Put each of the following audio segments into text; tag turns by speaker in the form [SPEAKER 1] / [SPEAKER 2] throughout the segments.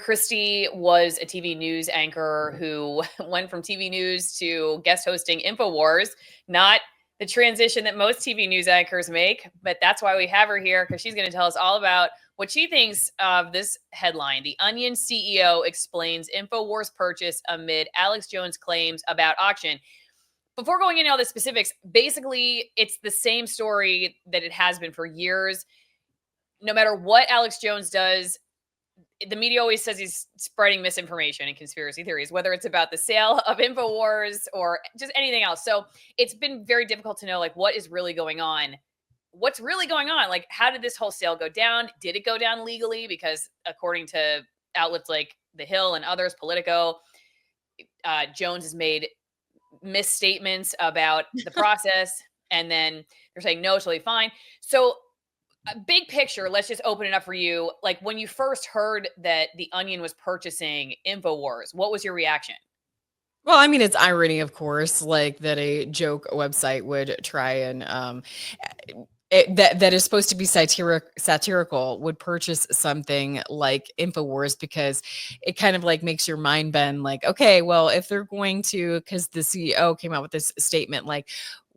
[SPEAKER 1] Kristi was a TV news anchor who went from TV news to guest hosting Infowars, not the transition that most TV news anchors make, but that's why we have her here, because she's going to tell us all about what she thinks of this headline. The Onion CEO explains Infowars purchase amid Alex Jones claims about auction. Before going into all the specifics, basically, it's the same story that it has been for years. No matter what Alex Jones does, the media always says he's spreading misinformation and conspiracy theories, whether it's about the sale of Infowars or just anything else. So it's been very difficult to know, like, what is really going on. What's really going on? Like, how did this whole sale go down? Did it go down legally? Because according to outlets like The Hill and others, Politico, Jones has made misstatements about the process, and then they're saying no, it's totally fine. So big picture, let's just open it up for you. Like, when you first heard that the Onion was purchasing Infowars, what was your reaction?
[SPEAKER 2] Well, I mean, it's irony, of course, like that a joke website would try and that is supposed to be satirical would purchase something like Infowars, because it kind of like makes your mind bend. Like, okay, well, if they're going to, because the CEO came out with this statement, like,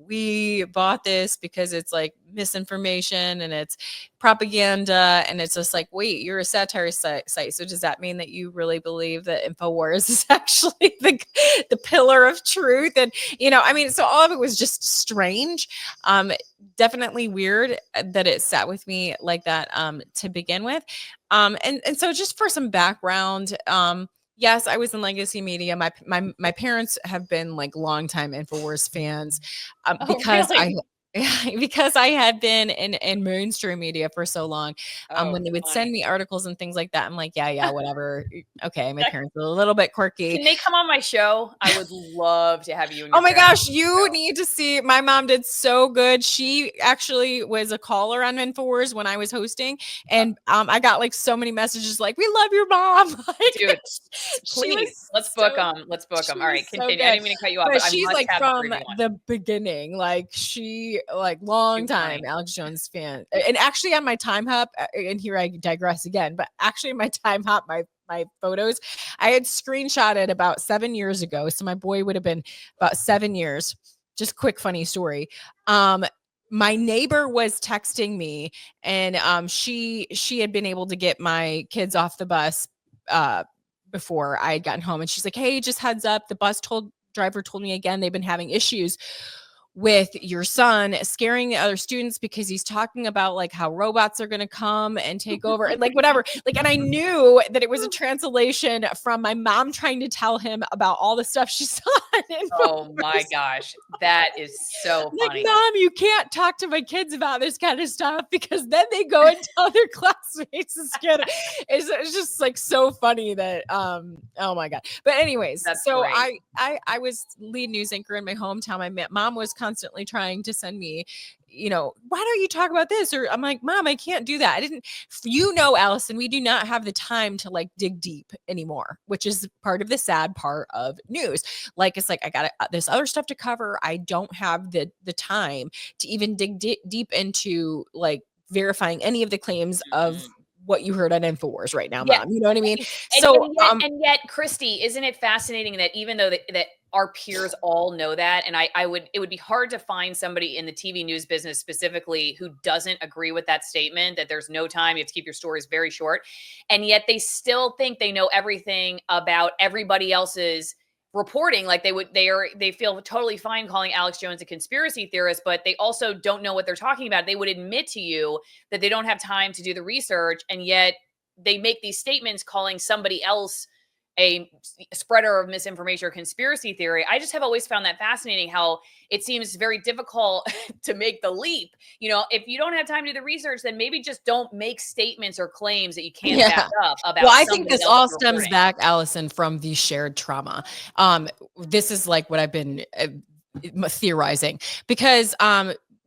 [SPEAKER 2] we bought this because it's like misinformation and it's propaganda, and it's just like, wait, you're a satire site, so does that mean that you really believe that Infowars is actually the pillar of truth? And I mean, so all of it was just strange. Definitely weird that it sat with me like that to begin with. And so just for some background, yes, I was in legacy media. My parents have been like longtime Infowars fans, because
[SPEAKER 1] really?
[SPEAKER 2] because I had been in mainstream media for so long. When they would
[SPEAKER 1] Funny.
[SPEAKER 2] send me articles and things like that, I'm like, yeah, whatever. Okay, my parents are a little bit quirky.
[SPEAKER 1] Can they come on my show? I would love to have you.
[SPEAKER 2] Oh my gosh, you need to see. My mom did so good. She actually was a caller on Infowars when I was hosting, and I got like so many messages like, "We love your mom." Like,
[SPEAKER 1] dude, please, let's book them. Let's book them. All right, continue. I didn't mean to cut you off,
[SPEAKER 2] but
[SPEAKER 1] but
[SPEAKER 2] she's
[SPEAKER 1] I
[SPEAKER 2] like
[SPEAKER 1] have
[SPEAKER 2] from the beginning. Like, she like long time Alex Jones fan. And actually on my time hop, and here I digress again, but actually in my time hop, my photos, I had screenshotted about 7 years ago. So my boy would have been about 7 years. Just quick funny story. My neighbor was texting me, and she had been able to get my kids off the bus before I had gotten home, and she's like, "Hey, just heads up, the driver told me again they've been having issues with your son scaring the other students because he's talking about like how robots are going to come and take over and like whatever." Like, and I knew that it was a translation from my mom trying to tell him about all the stuff she saw.
[SPEAKER 1] Oh my gosh, that is so funny.
[SPEAKER 2] Like, Mom, you can't talk to my kids about this kind of stuff because then they go and tell their classmates and scare them. It's just like so funny that oh my god. But anyways,
[SPEAKER 1] that's
[SPEAKER 2] so
[SPEAKER 1] great.
[SPEAKER 2] I was lead news anchor in my hometown. My mom was constantly trying to send me, why don't you talk about this? Or I'm like, Mom, I can't do that. Allison, we do not have the time to like dig deep anymore, which is part of the sad part of news. Like, it's like, I got this other stuff to cover. I don't have the time to even dig deep into like verifying any of the claims of what you heard on Infowars right now, Mom. You know what I mean?
[SPEAKER 1] And yet, Kristi, isn't it fascinating that even though that our peers all know that, and it would be hard to find somebody in the TV news business specifically who doesn't agree with that statement, that there's no time, you have to keep your stories very short, and yet they still think they know everything about everybody else's reporting. Like, they feel totally fine calling Alex Jones a conspiracy theorist, but they also don't know what they're talking about. They would admit to you that they don't have time to do the research, and yet they make these statements calling somebody else a spreader of misinformation or conspiracy theory. I just have always found that fascinating, how it seems very difficult to make the leap. If you don't have time to do the research, then maybe just don't make statements or claims that you can't back up about.
[SPEAKER 2] Well, I think this all stems back, Allison, from the shared trauma. This is like what I've been theorizing, because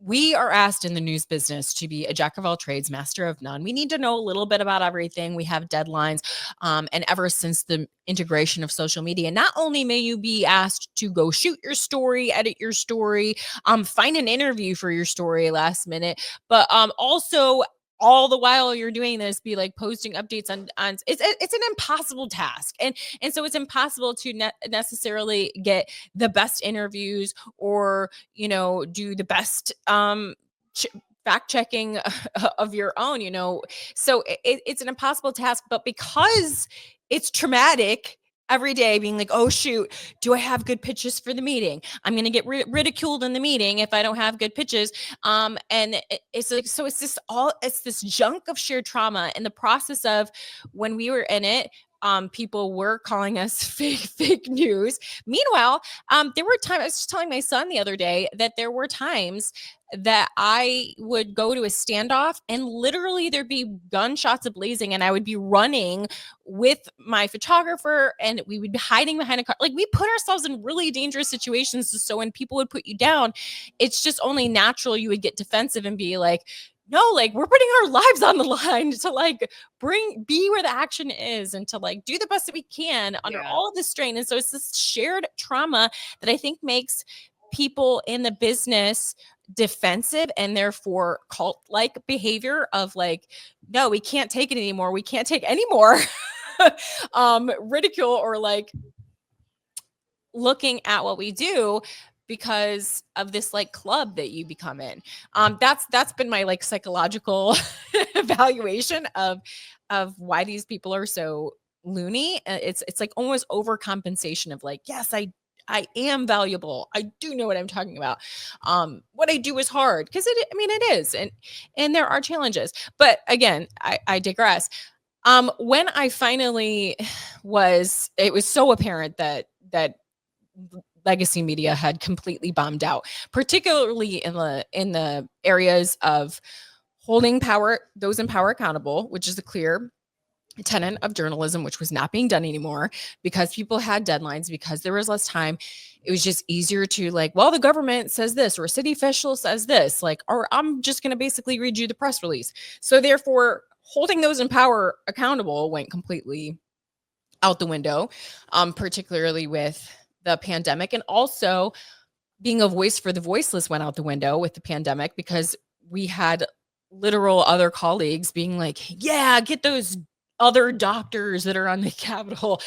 [SPEAKER 2] we are asked in the news business to be a jack of all trades, master of none. We need to know a little bit about everything. We have deadlines. And ever since the integration of social media, not only may you be asked to go shoot your story, edit your story, find an interview for your story last minute, but also all the while you're doing this, be like posting updates on it's an impossible task. And so it's impossible to necessarily get the best interviews or, you know, do the best fact checking of your own, you know. So it's an impossible task, but because it's traumatic every day being like, oh shoot, do I have good pitches for the meeting? I'm going to get ridiculed in the meeting if I don't have good pitches. And it's like, so it's this junk of shared trauma. In the process of when we were in it, people were calling us fake news. Meanwhile, there were times, I was just telling my son the other day that there were times that I would go to a standoff and literally there'd be gunshots ablazing and I would be running with my photographer and we would be hiding behind a car. Like, we put ourselves in really dangerous situations. So when people would put you down, it's just only natural you would get defensive and be like, no, like, we're putting our lives on the line to like be where the action is and to like do the best that we can under all of the strain. And so it's this shared trauma that I think makes people in the business defensive and therefore cult-like behavior of like, no, we can't take it anymore. We can't take any more ridicule or like looking at what we do because of this like club that you become in. That's been my like psychological evaluation of why these people are so loony. It's like almost overcompensation of like, yes, I am valuable. I do know what I'm talking about. What I do is hard because it is. And there are challenges, but again, I digress. When I finally it was so apparent that legacy media had completely bombed out, particularly in the areas of holding those in power accountable, which is a clear tenet of journalism, which was not being done anymore because people had deadlines, because there was less time. It was just easier to like, well, the government says this or a city official says this, like, or I'm just going to basically read you the press release. So therefore, holding those in power accountable went completely out the window, particularly with the pandemic. And also being a voice for the voiceless went out the window with the pandemic because we had literal other colleagues being like, yeah, get those other doctors that are on the Capitol,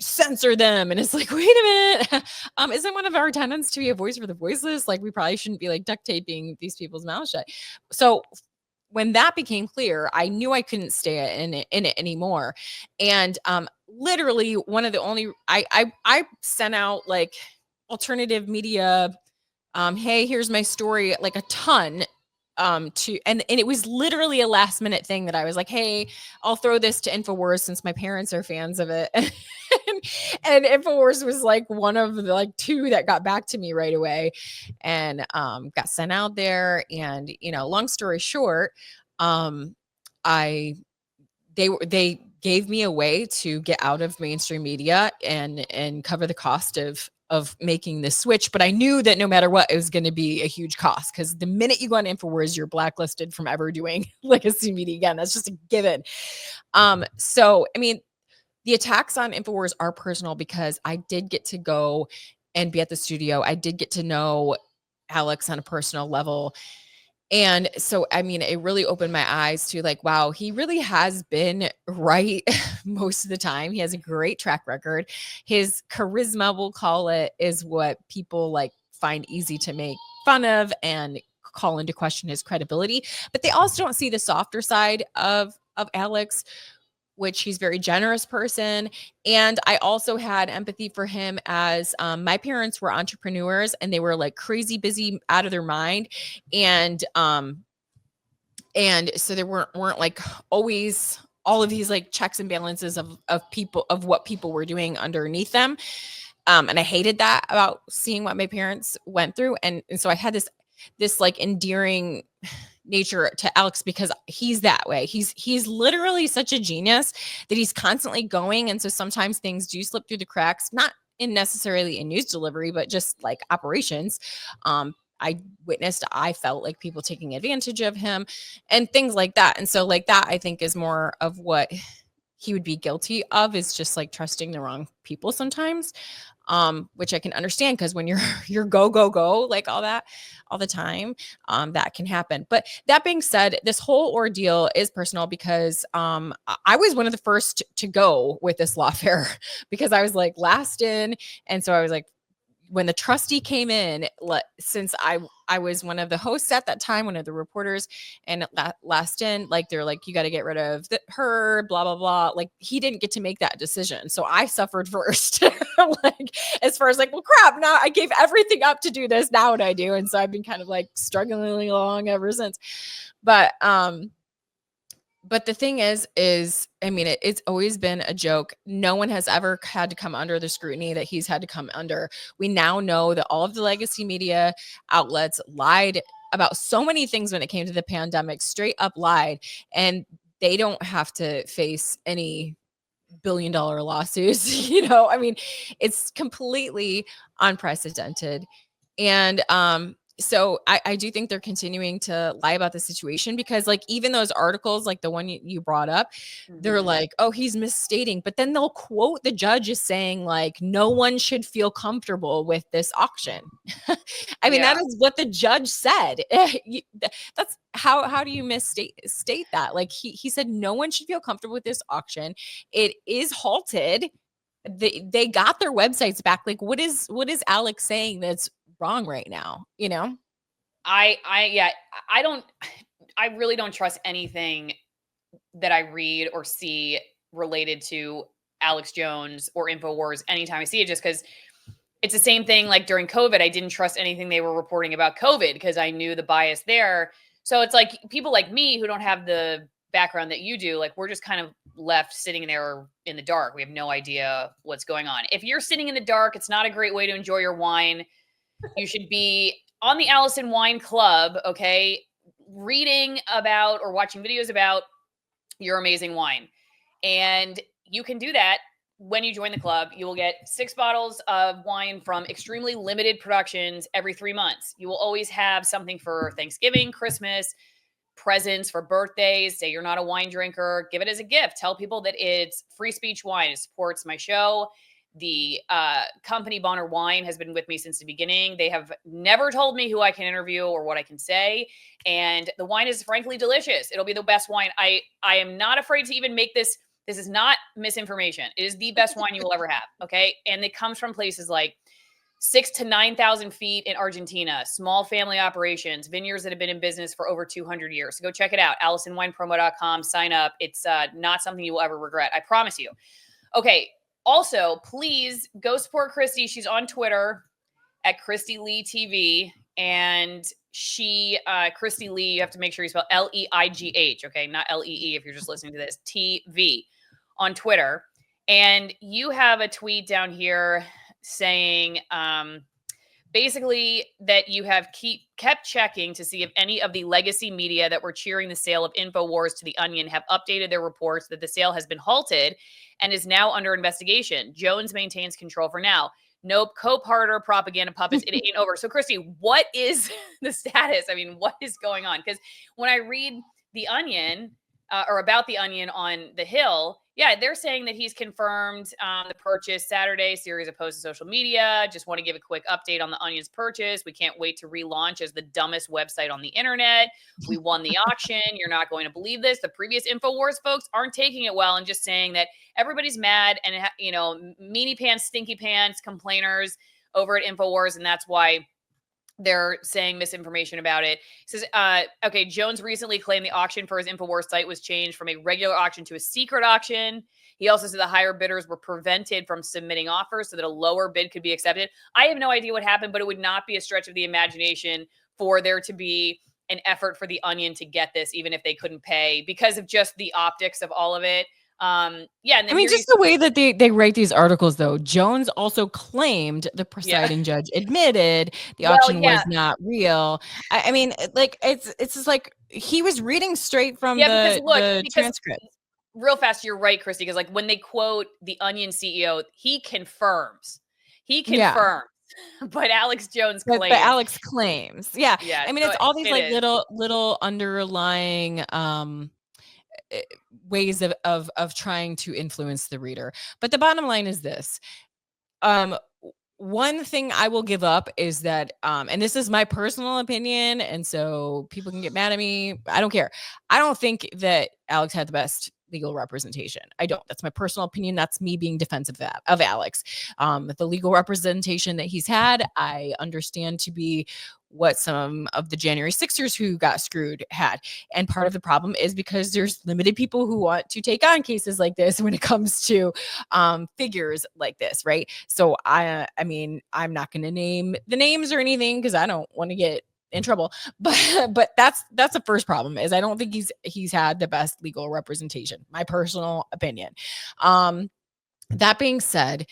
[SPEAKER 2] censor them. And it's like, wait a minute. Isn't one of our tenets to be a voice for the voiceless? Like, we probably shouldn't be like duct taping these people's mouths shut. So when that became clear, I knew I couldn't stay in it anymore. And literally one of the only, I sent out like alternative media, hey, here's my story, like a ton, and it was literally a last minute thing that I was like, hey, I'll throw this to Infowars since my parents are fans of it. and Infowars was like one of the like two that got back to me right away and got sent out there. And, you know, long story short, they gave me a way to get out of mainstream media and cover the cost of making this switch. But I knew that no matter what, it was going to be a huge cost because the minute you go on Infowars, you're blacklisted from ever doing legacy media again. That's just a given. So, I mean, the attacks on Infowars are personal because I did get to go and be at the studio. I did get to know Alex on a personal level. And so, I mean, it really opened my eyes to like, wow, he really has been right most of the time. He has a great track record. His charisma, we'll call it, is what people like find easy to make fun of and call into question his credibility. But they also don't see the softer side of Alex, which he's a very generous person. And I also had empathy for him as my parents were entrepreneurs and they were like crazy busy out of their mind. And so there weren't like always all of these like checks and balances of people, of what people were doing underneath them. And I hated that about seeing what my parents went through. And so I had this like endearing nature to Alex because he's that way. He's literally such a genius that he's constantly going. And so sometimes things do slip through the cracks, not in necessarily in news delivery, but just like operations. I felt like people taking advantage of him and things like that. And so like that, I think is more of what he would be guilty of is just like trusting the wrong people sometimes, which I can understand because when you're go like all the time, that can happen. But that being said, this whole ordeal is personal because I was one of the first to go with this lawfare because I was like last in, and so I was like, when the trustee came in, since I was one of the hosts at that time, one of the reporters, and last in, like they're like, you got to get rid of her, blah blah blah. Like he didn't get to make that decision, so I suffered first. Like as far as like, well, crap, now I gave everything up to do this. Now what do I do? And so I've been kind of like struggling along ever since. But the thing is, I mean, it's always been a joke. No one has ever had to come under the scrutiny that he's had to come under. We now know that all of the legacy media outlets lied about so many things when it came to the pandemic, straight up lied, and they don't have to face any billion-dollar lawsuits. I mean, it's completely unprecedented. And so I do think they're continuing to lie about the situation because like even those articles, like the one you brought up, they're like, oh, he's misstating, but then they'll quote the judge as saying like, no one should feel comfortable with this auction. I mean, that is what the judge said. That's how do you state that? Like he said, no one should feel comfortable with this auction. It is halted. They got their websites back. Like what is Alex saying that's wrong right now?
[SPEAKER 1] I really don't trust anything that I read or see related to Alex Jones or Infowars anytime I see it, just because it's the same thing. Like during COVID, I didn't trust anything they were reporting about COVID because I knew the bias there. So it's like people like me who don't have the background that you do, like we're just kind of left sitting there in the dark. We have no idea what's going on. If you're sitting in the dark, it's not a great way to enjoy your wine. You should be on the Allison Wine Club, okay, reading about or watching videos about your amazing wine. And you can do that when you join the club. You will get 6 bottles of wine from extremely limited productions every 3 months. You will always have something for Thanksgiving, Christmas, presents for birthdays. Say you're not a wine drinker, give it as a gift. Tell people that it's free speech wine. It supports my show. The company Bonner Wine has been with me since the beginning. They have never told me who I can interview or what I can say. And the wine is frankly delicious. It'll be the best wine. I am not afraid to even make this. This is not misinformation. It is the best wine you will ever have. Okay. And it comes from places like 6,000 to 9,000 feet in Argentina, small family operations, vineyards that have been in business for over 200 years. So go check it out. AllisonWinePromo.com. Sign up. It's not something you will ever regret. I promise you. Okay. Also, please go support Kristi. She's on Twitter at Kristi Leigh TV. And Kristi Leigh, you have to make sure you spell Leigh, okay? Not Lee if you're just listening to this, TV on Twitter. And you have a tweet down here saying basically that you have kept checking to see if any of the legacy media that were cheering the sale of Infowars to The Onion have updated their reports that the sale has been halted and is now under investigation. Jones maintains control for now. Nope, Cope harder, propaganda puppets, it ain't over. So, Kristi, what is the status? I mean, what is going on? Because when I read The Onion or about The Onion on The Hill, yeah, they're saying that he's confirmed the purchase Saturday, series of posts on social media. Just want to give a quick update on The Onion's purchase. We can't wait to relaunch as the dumbest website on the internet. We won the auction. You're not going to believe this. The previous Infowars folks aren't taking it well and just saying that everybody's mad and, meanie pants, stinky pants, complainers over at Infowars. And that's why they're saying misinformation about it. It says, okay, Jones recently claimed the auction for his Infowars site was changed from a regular auction to a secret auction. He also said the higher bidders were prevented from submitting offers so that a lower bid could be accepted. I have no idea what happened, but it would not be a stretch of the imagination for there to be an effort for The Onion to get this, even if they couldn't pay, because of just the optics of all of it. And then
[SPEAKER 2] I mean, just the way that they write these articles, though. Jones also claimed the presiding judge admitted the auction was not real. I mean, like it's just like he was reading straight from the transcript.
[SPEAKER 1] Real fast, you're right, Kristi, because like when they quote the Onion CEO, he confirms. But Alex Jones claims.
[SPEAKER 2] But Alex claims. Yeah. I mean, it's all these like little underlying ways of trying to influence the reader. But the bottom line is this. One thing I will give up is that, and this is my personal opinion, and so people can get mad at me. I don't care. I don't think that Alex had the best legal representation. I don't. That's my personal opinion. That's me being defensive of Alex. The legal representation that he's had, I understand to be what some of the January 6ers who got screwed had. And part of the problem is because there's limited people who want to take on cases like this when it comes to figures like this, right? So I mean, I'm not going to name the names or anything because I don't want to get in trouble, but that's the first problem. Is I don't think he's had the best legal representation, my personal opinion. That being said,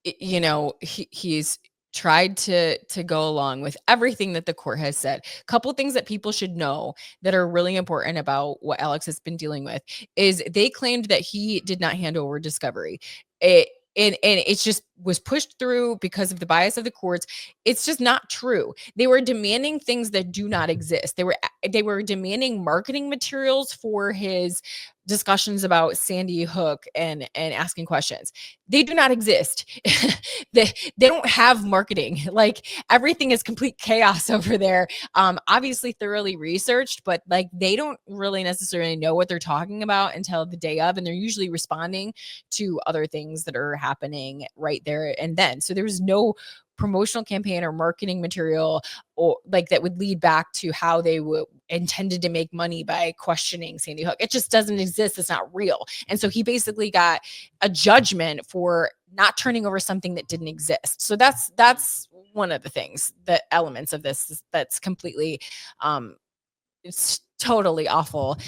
[SPEAKER 2] you know, he's tried to go along with everything that the court has said. A couple things that people should know that are really important about what Alex has been dealing with is they claimed that he did not hand over discovery. And it just was pushed through because of the bias of the courts. It's just not true. They were demanding things that do not exist. They were demanding marketing materials for his discussions about Sandy Hook and asking questions. They do not exist. they don't have marketing. Like everything is complete chaos over there. Obviously thoroughly researched, but like they don't really necessarily know what they're talking about until the day of, and they're usually responding to other things that are happening right there and then. So there's no promotional campaign or marketing material or like that would lead back to how they intended to make money by questioning Sandy Hook. It just doesn't exist. It's not real. And so he basically got a judgment for not turning over something that didn't exist. So that's one of the things, the elements of this that's completely it's totally awful.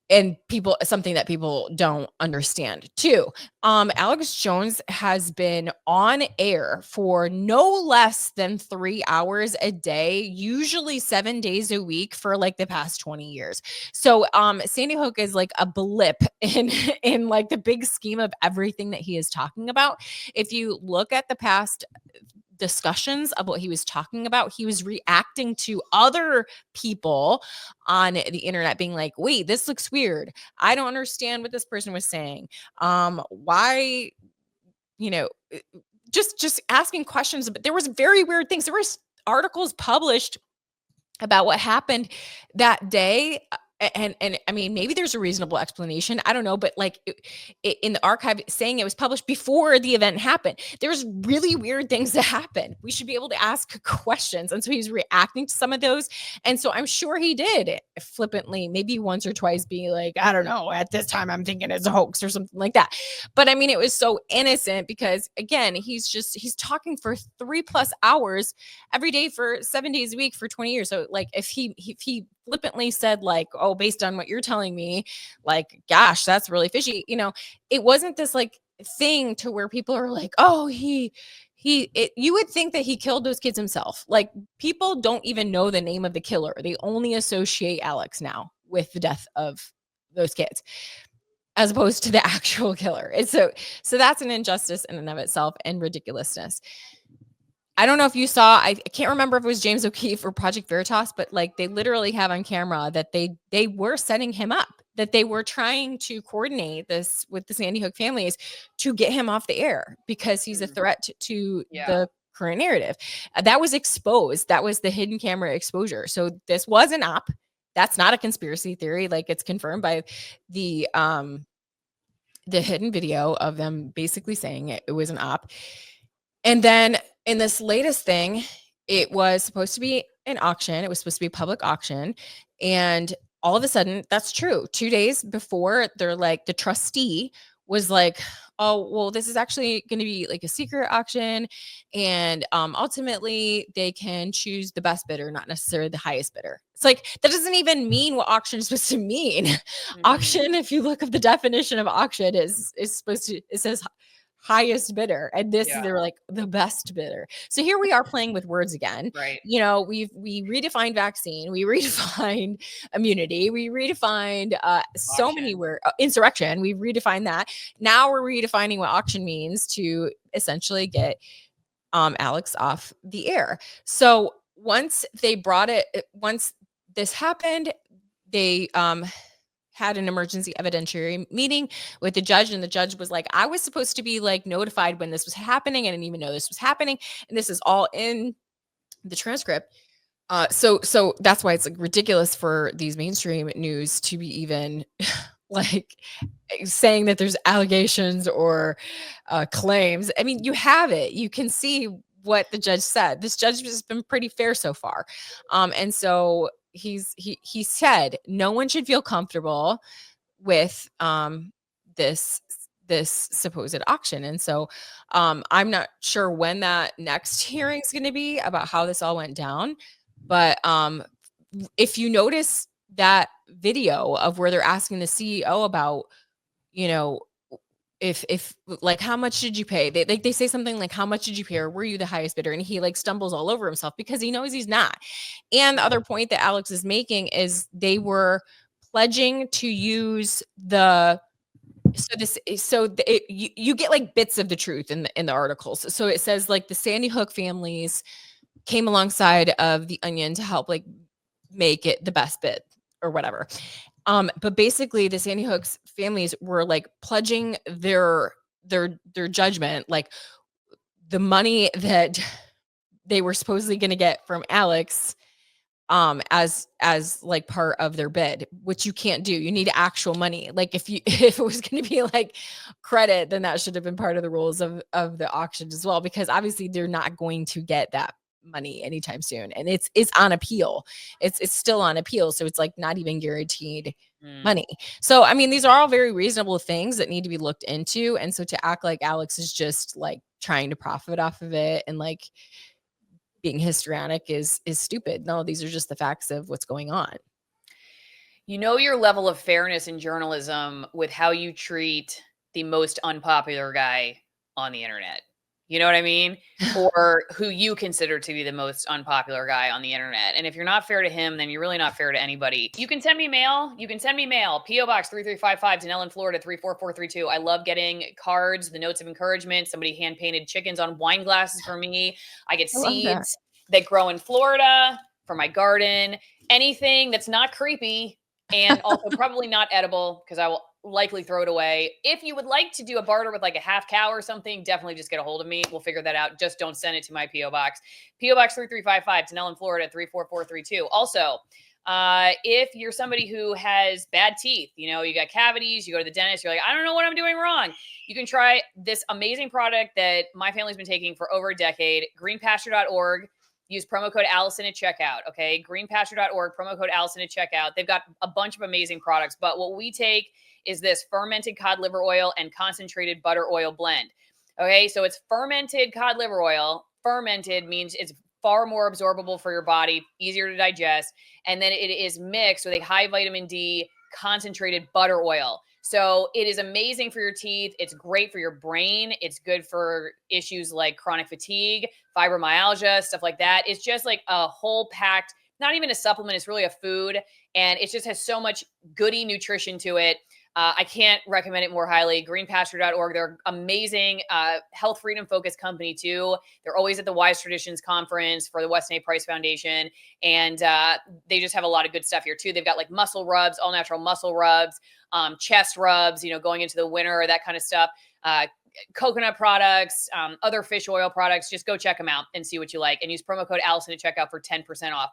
[SPEAKER 2] And something that people don't understand too. Alex Jones has been on air for no less than 3 hours a day, usually 7 days a week for like the past 20 years. So Sandy Hook is like a blip in like the big scheme of everything that he is talking about. If you look at the past discussions of what he was talking about, he was reacting to other people on the internet being like, wait, this looks weird. I don't understand what this person was saying. Why, you know, just asking questions. But there was very weird things. There was articles published about what happened that day. And I mean, maybe there's a reasonable explanation. I don't know, but like in the archive saying it was published before the event happened, there's really weird things that happen. We should be able to ask questions. And so he's reacting to some of those. And so I'm sure he did flippantly, maybe once or twice be like, I don't know, at this time I'm thinking it's a hoax or something like that. But I mean, it was so innocent because again, he's talking for 3+ hours every day for 7 days a week for 20 years. So like if he flippantly said like, oh, based on what you're telling me, like, gosh, that's really fishy. You know, it wasn't this like thing to where people are like, oh, you would think that he killed those kids himself. Like people don't even know the name of the killer. They only associate Alex now with the death of those kids as opposed to the actual killer. And so that's an injustice in and of itself and ridiculousness. I don't know if you saw, I can't remember if it was James O'Keefe or Project Veritas, but like they literally have on camera that they were setting him up, that they were trying to coordinate this with the Sandy Hook families to get him off the air because he's a threat to the current narrative. That was exposed. That was the hidden camera exposure. So this was an op. That's not a conspiracy theory. Like it's confirmed by the hidden video of them basically saying it was an op. And then in this latest thing, it was supposed to be an auction. It was supposed to be a public auction. And all of a sudden, that's true. 2 days before, they're like, the trustee was like, oh, well, this is actually going to be like a secret auction. And ultimately, they can choose the best bidder, not necessarily the highest bidder. It's like, that doesn't even mean what auction is supposed to mean. Auction, if you look up the definition of auction, is supposed to, it says highest bidder, and they're like the best bidder. So here we are playing with words again,
[SPEAKER 1] right?
[SPEAKER 2] You know, we redefined vaccine, we redefined immunity, we redefined so many words. Insurrection, we redefined that. Now we're redefining what auction means to essentially get Alex off the air. So once this happened, they had an emergency evidentiary meeting with the judge, and the judge was like, I was supposed to be like notified when this was happening. I didn't even know this was happening. And this is all in the transcript. So that's why it's like ridiculous for these mainstream news to be even like saying that there's allegations or claims. I mean, you have it. You can see what the judge said. This judge has been pretty fair so far. And so he said no one should feel comfortable with this this supposed auction. And so I'm not sure when that next hearing is going to be about how this all went down, but if you notice that video of where they're asking the CEO about, you know, if like how much did you pay? They say something like how much did you pay or were you the highest bidder? And he like stumbles all over himself because he knows he's not. And the other point that Alex is making is they were pledging to use the you get like bits of the truth in the articles. So it says like the Sandy Hook families came alongside of the Onion to help like make it the best bid or whatever. But basically the Sandy Hook's families were like pledging their judgment, like the money that they were supposedly going to get from Alex as like part of their bid, which you can't do. You need actual money. Like if it was going to be like credit, then that should have been part of the rules of the auction as well, because obviously they're not going to get that money anytime soon, and it's on appeal. It's still on appeal, so it's like not even guaranteed money. So I mean, these are all very reasonable things that need to be looked into, and so to act like Alex is just like trying to profit off of it and like being histrionic is stupid. No, these are just the facts of what's going on.
[SPEAKER 1] You know your level of fairness in journalism with how you treat the most unpopular guy on the internet. You know what I mean? Or who you consider to be the most unpopular guy on the internet. And if you're not fair to him, then you're really not fair to anybody. You can send me mail. You can send me mail. P.O. Box 3355, Denellen, Florida 34432. I love getting cards, the notes of encouragement. Somebody hand painted chickens on wine glasses for me. I get seeds that grow in Florida for my garden. Anything that's not creepy and also probably not edible, because I will likely throw it away. If you would like to do a barter with like a half cow or something, definitely just get a hold of me. We'll figure that out. Just don't send it to my P.O. Box. P.O. Box 3355, Denellen, Florida 34432. Also, if you're somebody who has bad teeth, you know, you got cavities, you go to the dentist, you're like, I don't know what I'm doing wrong. You can try this amazing product that my family's been taking for over a decade, greenpasture.org. Use promo code Allison at checkout. Okay. Greenpasture.org, promo code Allison at checkout. They've got a bunch of amazing products, but what we take is this fermented cod liver oil and concentrated butter oil blend. Okay. So it's fermented cod liver oil. Fermented means it's far more absorbable for your body, easier to digest. And then it is mixed with a high vitamin D concentrated butter oil. So it is amazing for your teeth. It's great for your brain. It's good for issues like chronic fatigue, fibromyalgia, stuff like that. It's just like a whole packed, not even a supplement. It's really a food. And it just has so much goody nutrition to it. I can't recommend it more highly. Greenpasture.org. They're amazing, health freedom focused company too. They're always at the Wise Traditions Conference for the Weston A. Price Foundation. And they just have a lot of good stuff here too. They've got like muscle rubs, all natural muscle rubs, chest rubs, you know, going into the winter, that kind of stuff. Coconut products, other fish oil products. Just go check them out and see what you like, and use promo code Allison to check out for 10% off.